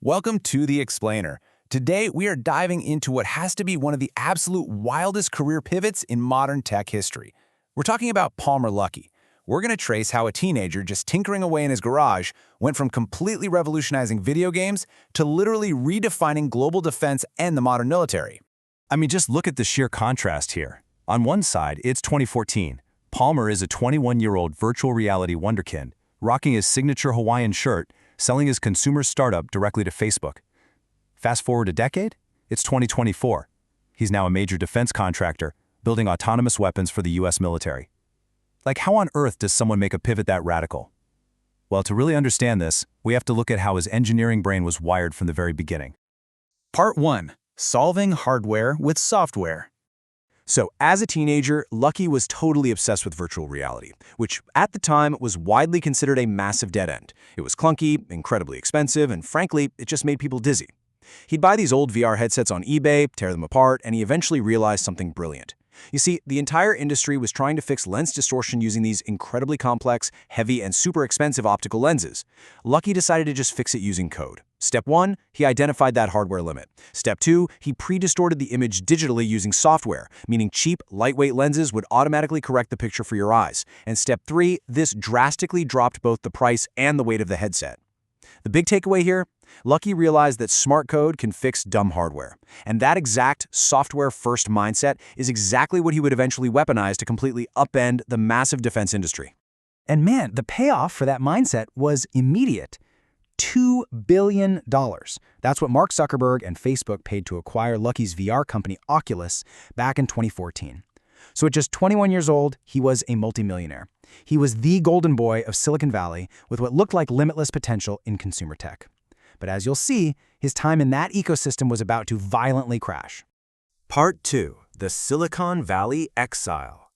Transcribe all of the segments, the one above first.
Welcome to The Explainer. Today, we are diving into what has to be one of the absolute wildest career pivots in modern tech history. We're talking about Palmer Luckey. We're going to trace how a teenager just tinkering away in his garage went from completely revolutionizing video games to literally redefining global defense and the modern military. I mean, just look at the sheer contrast here. On one side, it's 2014. Palmer is a 21-year-old virtual reality wonderkid, rocking his signature Hawaiian shirt, selling his consumer startup directly to Facebook. Fast forward a decade, it's 2024. He's now a major defense contractor, building autonomous weapons for the US military. Like, how on earth does someone make a pivot that radical? Well, to really understand this, we have to look at how his engineering brain was wired from the very beginning. Part 1. Solving hardware with software. So, as a teenager, Luckey was totally obsessed with virtual reality, which at the time was widely considered a massive dead end. It was clunky, incredibly expensive, and frankly, it just made people dizzy. He'd buy these old VR headsets on eBay, tear them apart, and he eventually realized something brilliant. You see, the entire industry was trying to fix lens distortion using these incredibly complex, heavy, and super expensive optical lenses. Luckey decided to just fix it using code. Step 1, he identified that hardware limit. Step 2, he pre-distorted the image digitally using software, meaning cheap, lightweight lenses would automatically correct the picture for your eyes. And Step 3, this drastically dropped both the price and the weight of the headset. The big takeaway here? Luckey realized that smart code can fix dumb hardware. And that exact software-first mindset is exactly what he would eventually weaponize to completely upend the massive defense industry. And man, the payoff for that mindset was immediate. $2 billion. That's what Mark Zuckerberg and Facebook paid to acquire Luckey's VR company Oculus back in 2014. So at just 21 years old, he was a multimillionaire. He was the golden boy of Silicon Valley with what looked like limitless potential in consumer tech. But as you'll see, his time in that ecosystem was about to violently crash. Part 2. The Silicon Valley Exile.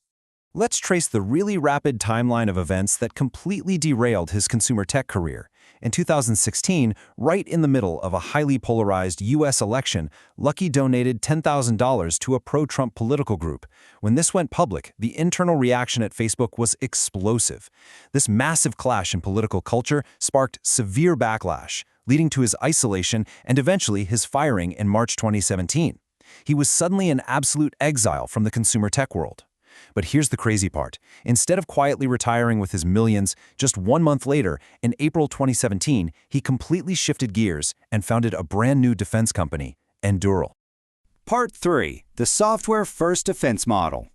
Let's trace the really rapid timeline of events that completely derailed his consumer tech career. In 2016, right in the middle of a highly polarized U.S. election, Luckey donated $10,000 to a pro-Trump political group. When this went public, the internal reaction at Facebook was explosive. This massive clash in political culture sparked severe backlash, leading to his isolation and eventually his firing in March 2017. He was suddenly in absolute exile from the consumer tech world. But here's the crazy part. Instead of quietly retiring with his millions, just 1 month later, in April 2017, he completely shifted gears and founded a brand new defense company, Anduril. Part 3. The Software-First Defense Model.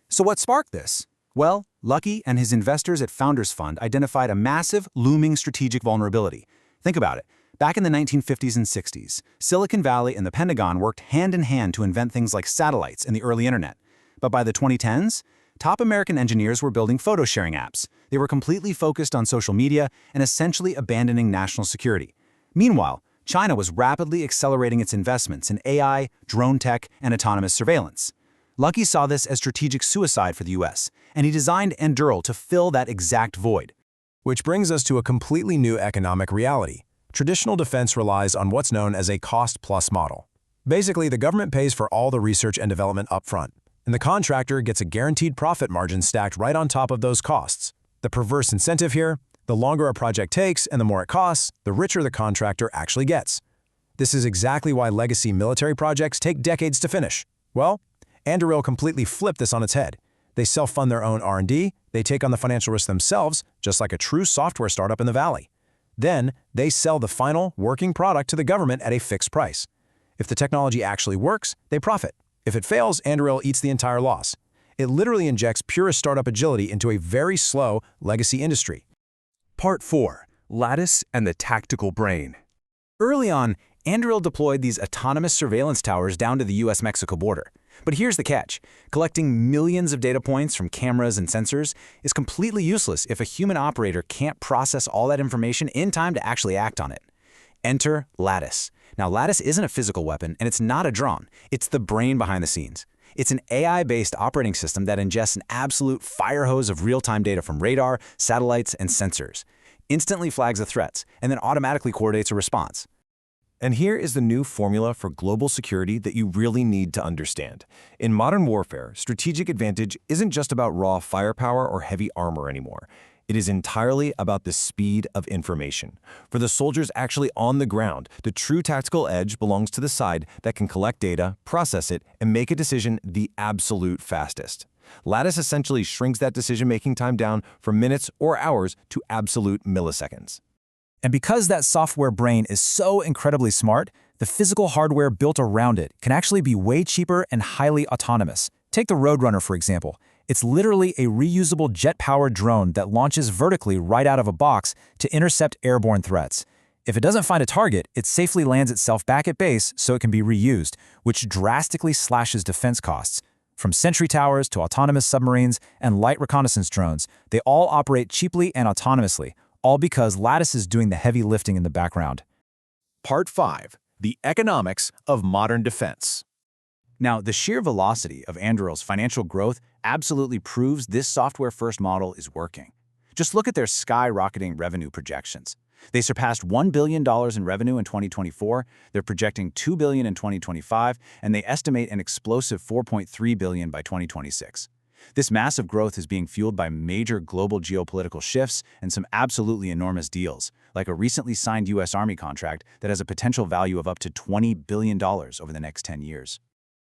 So what sparked this? Well, Luckey and his investors at Founders Fund identified a massive, looming strategic vulnerability. Think about it. Back in the 1950s and 60s, Silicon Valley and the Pentagon worked hand in hand to invent things like satellites and the early internet. But by the 2010s, top American engineers were building photo-sharing apps. They were completely focused on social media and essentially abandoning national security. Meanwhile, China was rapidly accelerating its investments in AI, drone tech, and autonomous surveillance. Luckey saw this as strategic suicide for the US, and he designed Anduril to fill that exact void. Which brings us to a completely new economic reality. Traditional defense relies on what's known as a cost-plus model. Basically, the government pays for all the research and development upfront, and the contractor gets a guaranteed profit margin stacked right on top of those costs. The perverse incentive here: the longer a project takes and the more it costs, the richer the contractor actually gets. This is exactly why legacy military projects take decades to finish. Well, Anduril completely flipped this on its head. They self-fund their own R&D, they take on the financial risk themselves, just like a true software startup in the Valley. Then, they sell the final, working product to the government at a fixed price. If the technology actually works, they profit. If it fails, Anduril eats the entire loss. It literally injects purest startup agility into a very slow legacy industry. Part 4. Lattice and the Tactical Brain. Early on, Anduril deployed these autonomous surveillance towers down to the US-Mexico border. But here's the catch. Collecting millions of data points from cameras and sensors is completely useless if a human operator can't process all that information in time to actually act on it. Enter Lattice. Now, Lattice isn't a physical weapon, and it's not a drone. It's the brain behind the scenes. It's an AI-based operating system that ingests an absolute fire hose of real-time data from radar, satellites, and sensors, instantly flags the threats, and then automatically coordinates a response. And here is the new formula for global security that you really need to understand. In modern warfare, strategic advantage isn't just about raw firepower or heavy armor anymore. It is entirely about the speed of information. For the soldiers actually on the ground, the true tactical edge belongs to the side that can collect data, process it, and make a decision the absolute fastest. Lattice essentially shrinks that decision-making time down from minutes or hours to absolute milliseconds. And because that software brain is so incredibly smart, the physical hardware built around it can actually be way cheaper and highly autonomous. Take the Roadrunner, for example. It's literally a reusable jet-powered drone that launches vertically right out of a box to intercept airborne threats. If it doesn't find a target, it safely lands itself back at base so it can be reused, which drastically slashes defense costs. From sentry towers to autonomous submarines and light reconnaissance drones, they all operate cheaply and autonomously, all because Lattice is doing the heavy lifting in the background. Part 5. The Economics of Modern Defense. Now, the sheer velocity of Anduril's financial growth absolutely proves this software-first model is working. Just look at their skyrocketing revenue projections. They surpassed $1 billion in revenue in 2024, they're projecting $2 billion in 2025, and they estimate an explosive $4.3 billion by 2026. This massive growth is being fueled by major global geopolitical shifts and some absolutely enormous deals, like a recently signed U.S. Army contract that has a potential value of up to $20 billion over the next 10 years.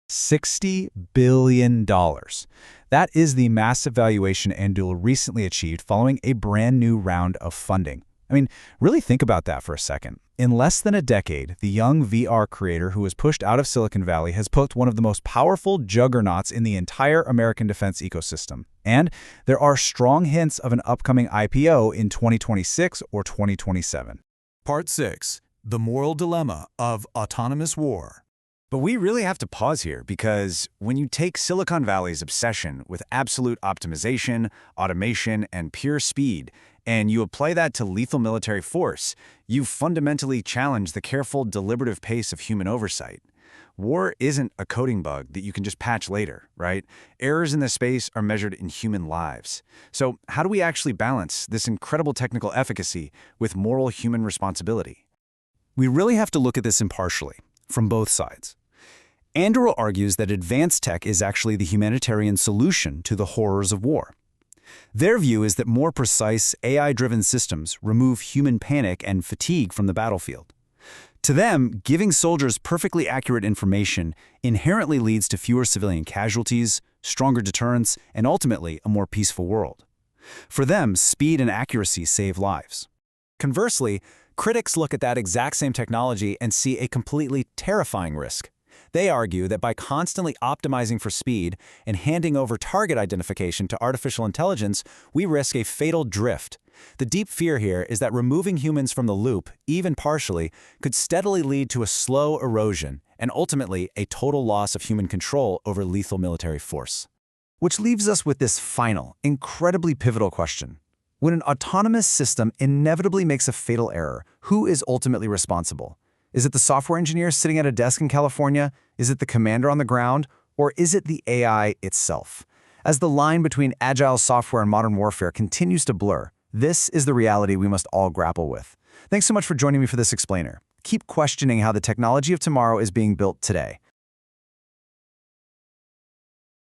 $60 billion. That is the massive valuation Anduril recently achieved following a brand new round of funding. I mean, really think about that for a second. In less than a decade, the young VR creator who was pushed out of Silicon Valley has built one of the most powerful juggernauts in the entire American defense ecosystem. And there are strong hints of an upcoming IPO in 2026 or 2027. Part 6. The Moral Dilemma of Autonomous War. But we really have to pause here because when you take Silicon Valley's obsession with absolute optimization, automation, and pure speed, and you apply that to lethal military force, you fundamentally challenge the careful, deliberative pace of human oversight. War isn't a coding bug that you can just patch later, right? Errors in this space are measured in human lives. So how do we actually balance this incredible technical efficacy with moral human responsibility? We really have to look at this impartially, from both sides. Anduril argues that advanced tech is actually the humanitarian solution to the horrors of war. Their view is that more precise, AI-driven systems remove human panic and fatigue from the battlefield. To them, giving soldiers perfectly accurate information inherently leads to fewer civilian casualties, stronger deterrence, and ultimately a more peaceful world. For them, speed and accuracy save lives. Conversely, critics look at that exact same technology and see a completely terrifying risk. They argue that by constantly optimizing for speed and handing over target identification to artificial intelligence, we risk a fatal drift. The deep fear here is that removing humans from the loop, even partially, could steadily lead to a slow erosion and ultimately a total loss of human control over lethal military force. Which leaves us with this final, incredibly pivotal question. When an autonomous system inevitably makes a fatal error, who is ultimately responsible? Is it the software engineer sitting at a desk in California? Is it the commander on the ground? Or is it the AI itself? As the line between agile software and modern warfare continues to blur, this is the reality we must all grapple with. Thanks so much for joining me for this explainer. Keep questioning how the technology of tomorrow is being built today.